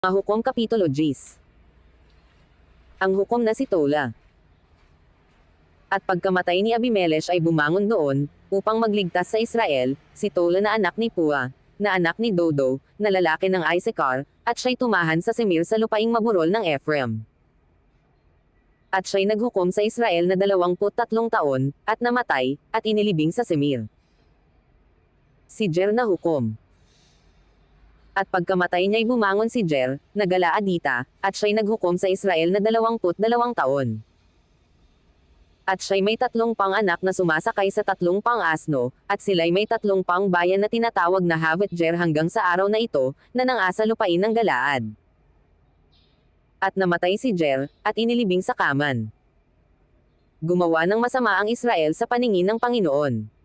Mga hukom Kapitulo 10. Ang hukom na si Tola. At pagkamatay ni Abimelech ay bumangon doon, upang magligtas sa Israel, si Tola na anak ni Pua, na anak ni Dodo, na lalaki ng Isaacar, at siya'y tumahan sa Semir sa lupaing maburol ng Ephraim. At siya'y naghukom sa Israel na 23 taon, at namatay, at inilibing sa Semir. Si Jer na hukom. At pagkamatay niya'y bumangon si Jer, na Galaadita, at siya'y naghukom sa Israel na 22 taon. At siya'y may 3 pang anak na sumasakay sa 3 pang asno, at sila'y may 3 pang bayan na tinatawag na Havet-jer hanggang sa araw na ito, na nangasa lupain ng Galaad. At namatay si Jer, at inilibing sa Kaman. Gumawa ng masama ang Israel sa paningin ng Panginoon.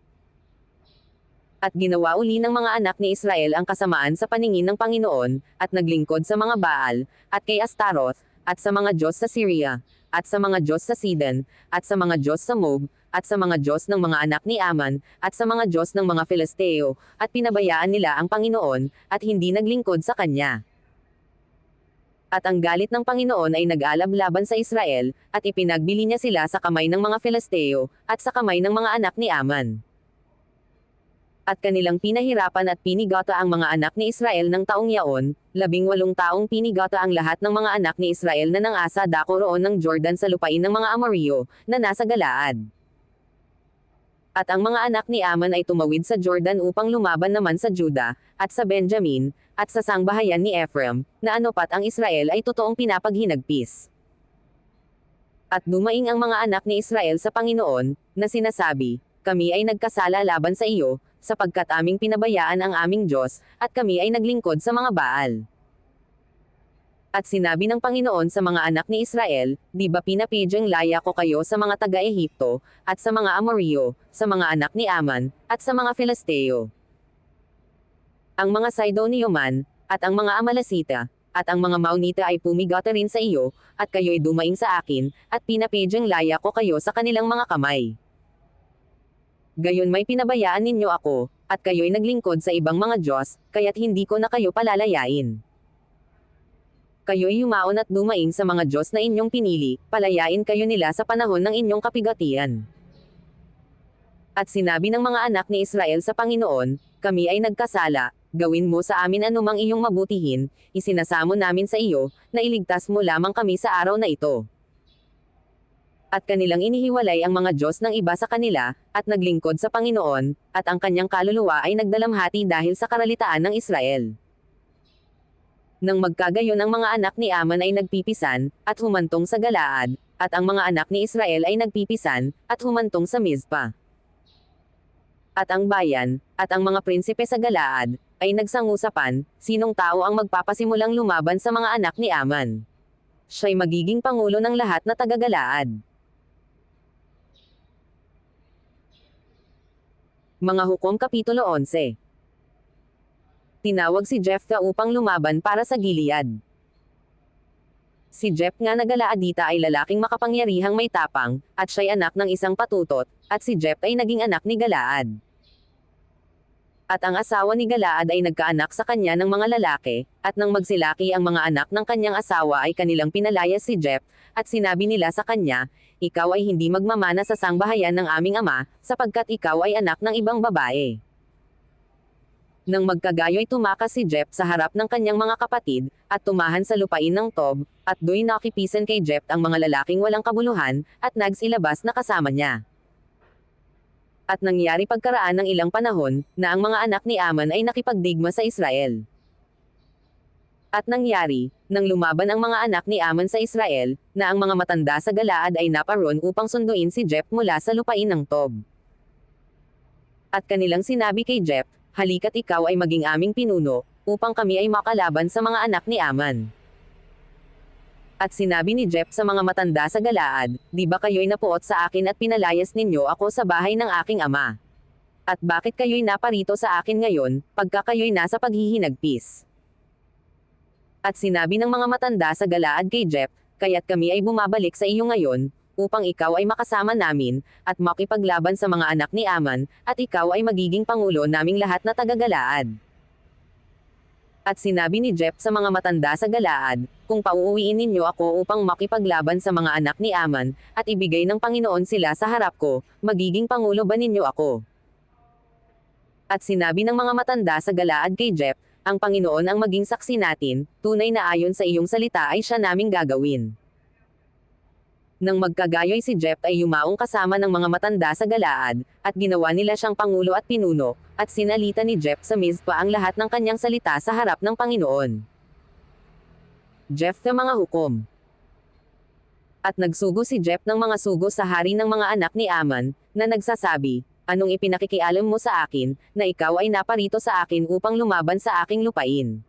At ginawa uli ng mga anak ni Israel ang kasamaan sa paningin ng Panginoon, at naglingkod sa mga Baal, at kay Astaroth, at sa mga Diyos sa Syria, at sa mga Diyos sa Sidon, at sa mga Diyos sa Moab, at sa mga Diyos ng mga anak ni Aman, at sa mga Diyos ng mga Filisteo, at pinabayaan nila ang Panginoon, at hindi naglingkod sa Kanya. At ang galit ng Panginoon ay nag-alab laban sa Israel, at ipinagbili niya sila sa kamay ng mga Filisteo, at sa kamay ng mga anak ni Aman. At kanilang pinahirapan at pinigata ang mga anak ni Israel ng taong yaon, 18 taong pinigata ang lahat ng mga anak ni Israel na nangasa dako roon ng Jordan sa lupain ng mga Amorreo, na nasa Galaad. At ang mga anak ni Aman ay tumawid sa Jordan upang lumaban naman sa Juda, at sa Benjamin, at sa sangbahayan ni Ephraim, na anopat ang Israel ay totoong pinapaghinagpis. At dumaing ang mga anak ni Israel sa Panginoon, na sinasabi, kami ay nagkasala laban sa iyo, sapagkat aming pinabayaan ang aming Diyos, at kami ay naglingkod sa mga Baal. At sinabi ng Panginoon sa mga anak ni Israel, di ba pinapidyang laya ko kayo sa mga taga-Ehipto, at sa mga Amorreo, sa mga anak ni Aman, at sa mga Filisteo. Ang mga Sidonio man, at ang mga Amalasita, at ang mga Maonita ay pumigata rin sa iyo, at kayo'y dumaing sa akin, at pinapidyang laya ko kayo sa kanilang mga kamay. Gayon may pinabayaan ninyo ako, at kayo'y naglingkod sa ibang mga Diyos, kaya't hindi ko na kayo palalayain. Kayo'y yumaon at dumaing sa mga Diyos na inyong pinili, palayain kayo nila sa panahon ng inyong kapigatian. At sinabi ng mga anak ni Israel sa Panginoon, kami ay nagkasala, gawin mo sa amin anumang iyong mabutihin, isinasamo namin sa iyo, na iligtas mo lamang kami sa araw na ito. At kanilang inihiwalay ang mga Diyos ng iba sa kanila, at naglingkod sa Panginoon, at ang kanyang kaluluwa ay nagdalamhati dahil sa karalitaan ng Israel. Nang magkagayon ang mga anak ni Aman ay nagpipisan, at humantong sa Galaad, at ang mga anak ni Israel ay nagpipisan, at humantong sa Mizpa. At ang bayan, at ang mga prinsipe sa Galaad, ay nagsangusapan, sinong tao ang magpapasimulang lumaban sa mga anak ni Aman. Siya'y magiging pangulo ng lahat na taga-Galaad. Mga Hukom Kapitulo 11. Tinawag si Jephthah upang lumaban para sa Gilead. Si Jephthah nga na Galaadita ay lalaking makapangyarihang may tapang, at siya'y anak ng isang patutot, at si Jephthah ay naging anak ni Galaad. At ang asawa ni Galaad ay nagkaanak sa kanya ng mga lalaki, at nang magsilaki ang mga anak ng kanyang asawa ay kanilang pinalayas si Jephthah, at sinabi nila sa kanya, ikaw ay hindi magmamana sa sangbahayan ng aming ama, sapagkat ikaw ay anak ng ibang babae. Nang magkagayo'y tumakas si Jephthah sa harap ng kanyang mga kapatid, at tumahan sa lupain ng Tob, at do'y nakipisan kay Jephthah ang mga lalaking walang kabuluhan, at nagsilabas na kasama niya. At nangyari pagkaraan ng ilang panahon, na ang mga anak ni Aman ay nakipagdigma sa Israel. At nangyari, nang lumaban ang mga anak ni Aman sa Israel, na ang mga matanda sa Galaad ay naparoon upang sunduin si Jephthah mula sa lupain ng Tob. At kanilang sinabi kay Jephthah, halika't ikaw ay maging aming pinuno, upang kami ay makalaban sa mga anak ni Aman. At sinabi ni Jephthah sa mga matanda sa Galaad, di ba kayo'y napuot sa akin at pinalayas ninyo ako sa bahay ng aking ama? At bakit kayo'y naparito sa akin ngayon, pagka kayo'y nasa paghihinagpis? At sinabi ng mga matanda sa Galaad kay Jephthah, kaya't kami ay bumabalik sa iyo ngayon, upang ikaw ay makasama namin, at makipaglaban sa mga anak ni Aman, at ikaw ay magiging pangulo naming lahat na taga-Galaad. At sinabi ni Jeph sa mga matanda sa Galaad, kung pauuwiin ninyo ako upang makipaglaban sa mga anak ni Aman, at ibigay ng Panginoon sila sa harap ko, magiging pangulo ba ninyo ako? At sinabi ng mga matanda sa Galaad kay Jeph, ang Panginoon ang maging saksi natin, tunay na ayon sa iyong salita ay siya naming gagawin. Nang magkagayoy si Jeph ay yumaong kasama ng mga matanda sa Galaad, at ginawa nila siyang pangulo at pinuno, at sinalita ni Jeph sa Mizpa ang lahat ng kanyang salita sa harap ng Panginoon. Jeph ng mga hukom. At nagsugo si Jeph ng mga sugo sa hari ng mga anak ni Aman, na nagsasabi, anong ipinakikialam mo sa akin, na ikaw ay naparito sa akin upang lumaban sa aking lupain?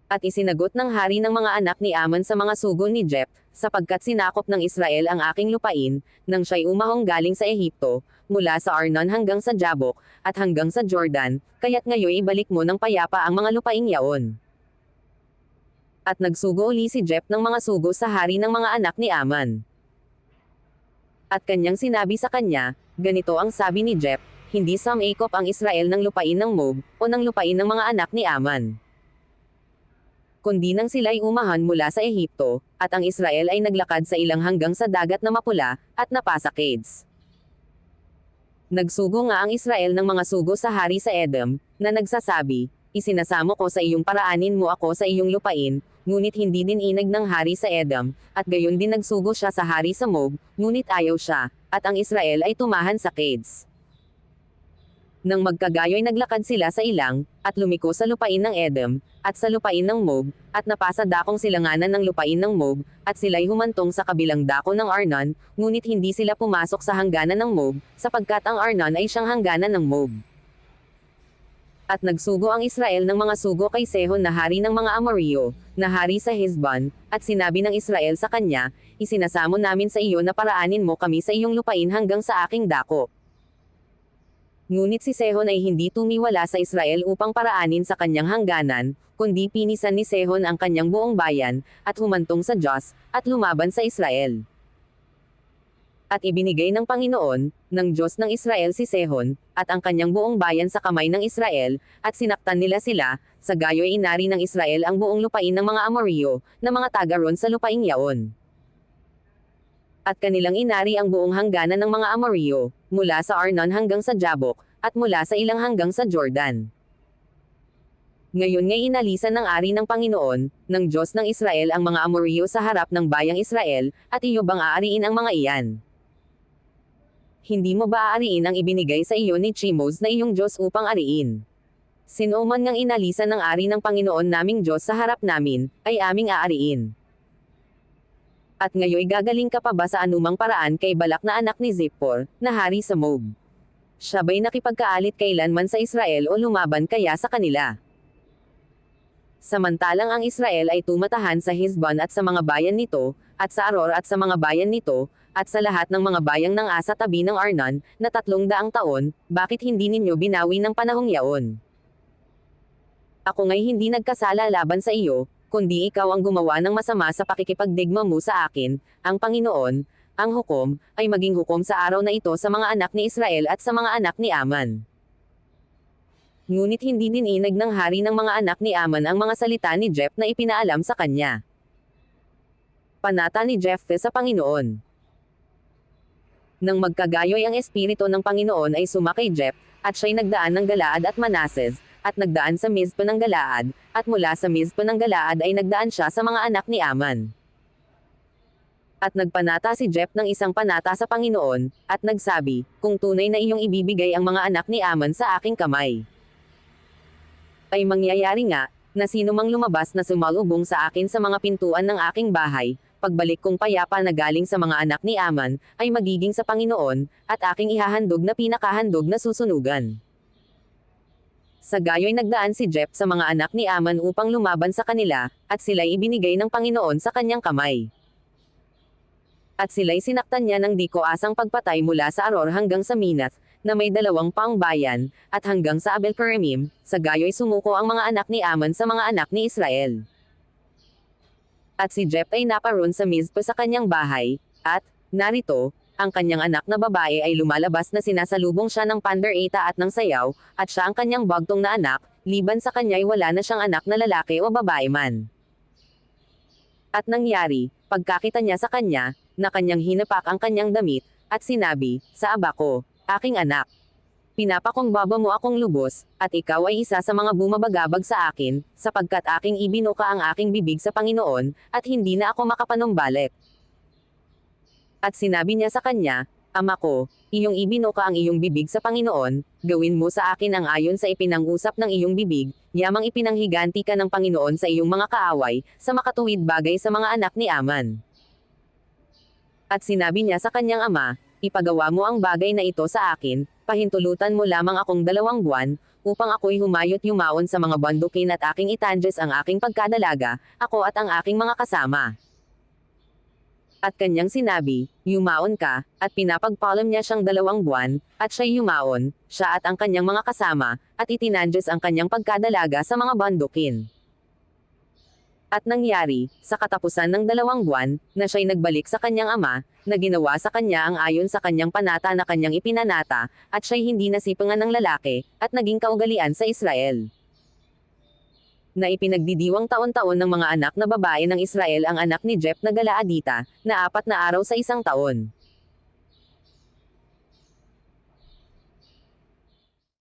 At isinagot ng hari ng mga anak ni Aman sa mga sugo ni Jeph, sapagkat sinakop ng Israel ang aking lupain, nang siya'y umahong galing sa Ehipto, mula sa Arnon hanggang sa Jabok, at hanggang sa Jordan, kaya't ngayon ibalik mo ng payapa ang mga lupaing yaon. At nagsugo uli si Jeph ng mga sugo sa hari ng mga anak ni Aman. At kanyang sinabi sa kanya, ganito ang sabi ni Jeph, hindi sumikop ang Israel ng lupain ng Moab, o ng lupain ng mga anak ni Aman. Kundi nang sila'y umahan mula sa Ehipto, at ang Israel ay naglakad sa ilang hanggang sa dagat na mapula, at napasa Kades. Nagsugo nga ang Israel ng mga sugo sa hari sa Edom, na nagsasabi, isinasamo ko sa iyong paraanin mo ako sa iyong lupain, ngunit hindi din inag ng hari sa Edom, at gayon din nagsugo siya sa hari sa Moab, ngunit ayaw siya, at ang Israel ay tumahan sa Kades. Nang magkagayoy naglakad sila sa ilang, at lumiko sa lupain ng Edom, at sa lupain ng Moab, at napasa dakong silanganan ng lupain ng Moab, at sila'y humantong sa kabilang dako ng Arnon, ngunit hindi sila pumasok sa hangganan ng Moab, sapagkat ang Arnon ay siyang hangganan ng Moab. At nagsugo ang Israel ng mga sugo kay Sehon na hari ng mga Amorreo, na hari sa Hesbon, at sinabi ng Israel sa kanya, isinasamo namin sa iyo na paraanin mo kami sa iyong lupain hanggang sa aking dako. Ngunit si Sehon ay hindi tumiwala sa Israel upang paraanin sa kanyang hangganan, kundi pinisan ni Sehon ang kanyang buong bayan, at humantong sa Diyos, at lumaban sa Israel. At ibinigay ng Panginoon, ng Diyos ng Israel si Sehon, at ang kanyang buong bayan sa kamay ng Israel, at sinaktan nila sila, sa gayo'y inari ng Israel ang buong lupain ng mga Amorreo, na mga taga-ron sa lupaing yaon. At kanilang inari ang buong hangganan ng mga Amorreo, mula sa Arnon hanggang sa Jabok, at mula sa ilang hanggang sa Jordan. Ngayon ngay inalisan ng ari ng Panginoon, ng Diyos ng Israel ang mga Amorreo sa harap ng bayang Israel, at iyo bang aariin ang mga iyan? Hindi mo ba aariin ang ibinigay sa iyo ni Chimos na iyong Diyos upang ariin? Sino man ngang inalisan ng ari ng Panginoon naming Diyos sa harap namin, ay aming aariin. At ngayoy gagaling ka pa ba sa anumang paraan kay Balak na anak ni Zippor, na hari sa Moab? Siya ba'y nakipagkaalit kailanman sa Israel o lumaban kaya sa kanila? Samantalang ang Israel ay tumatahan sa Hesbon at sa mga bayan nito, at sa Aror at sa mga bayan nito, at sa lahat ng mga bayang ng asa tabi ng Arnon, na 300 taon, bakit hindi ninyo binawi ng panahong yaon? Ako nga'y hindi nagkasala laban sa iyo, kundi ikaw ang gumawa ng masama sa pakikipagdigma mo sa akin, ang Panginoon, ang hukom, ay maging hukom sa araw na ito sa mga anak ni Israel at sa mga anak ni Aman. Ngunit hindi dininag ng hari ng mga anak ni Aman ang mga salita ni Jeph na ipinaalam sa kanya. Panata ni Jephthah sa Panginoon. Nang magkagayoy ang Espiritu ng Panginoon ay sumakay Jeph, at siya'y nagdaan ng Galaad at Manases, at nagdaan sa Mizpa ng Galaad, at mula sa Mizpa ng Galaad ay nagdaan siya sa mga anak ni Aman. At nagpanata si Jeph ng isang panata sa Panginoon, at nagsabi, kung tunay na iyong ibibigay ang mga anak ni Aman sa aking kamay, ay mangyayari nga, na sino mang lumabas na sumalubong sa akin sa mga pintuan ng aking bahay, pagbalik kong payapa na galing sa mga anak ni Aman, ay magiging sa Panginoon, at aking ihahandog na pinakahandog na susunugan. Sa gayo'y nagdaan si Jeph sa mga anak ni Aman upang lumaban sa kanila, at sila'y ibinigay ng Panginoon sa kanyang kamay. At sila'y sinaktan niya ng di koasang pagpatay mula sa Aror hanggang sa Minath, na may 2 bayan, at hanggang sa Abel-keramim, sa gayo'y sumuko ang mga anak ni Aman sa mga anak ni Israel. At si Jeph ay naparoon sa Mizpa sa kanyang bahay, at, narito, ang kanyang anak na babae ay lumalabas na sinasalubong siya ng pandereta at ng sayaw, at siya ang kanyang bagtong na anak, liban sa kanya'y wala na siyang anak na lalaki o babae man. At nangyari, pagkakita niya sa kanya, na kanyang hinapak ang kanyang damit, at sinabi, sa aba ko, aking anak. Pinapakumbaba mo akong lubos, at ikaw ay isa sa mga bumabagabag sa akin, sapagkat aking ibinuka ang aking bibig sa Panginoon, at hindi na ako makapanumbalik. At sinabi niya sa kanya, Ama ko, iyong ibinuka ang iyong bibig sa Panginoon, gawin mo sa akin ang ayon sa ipinang-usap ng iyong bibig, yamang ipinanghiganti ka ng Panginoon sa iyong mga kaaway, sa makatuwid bagay sa mga anak ni Aman. At sinabi niya sa kanyang ama, ipagawa mo ang bagay na ito sa akin, pahintulutan mo lamang akong 2 buwan, upang ako'y humayot-yumaon sa mga bandukin at aking itandyes ang aking pagkadalaga, ako at ang aking mga kasama. At kanyang sinabi, yumaon ka, at pinapagpalam niya siyang 2 buwan, at siya'y yumaon, siya at ang kanyang mga kasama, at itinandyes ang kanyang pagkadalaga sa mga bandukin. At nangyari, sa katapusan ng 2 buwan, na siya'y nagbalik sa kanyang ama, na ginawa sa kanya ang ayon sa kanyang panata na kanyang ipinanata, at siya'y hindi nasipangan ng lalaki, at naging kaugalian sa Israel. Na ipinagdidiwang taon-taon ng mga anak na babae ng Israel ang anak ni Jep na Galaadita, na 4 na araw sa 1 taon.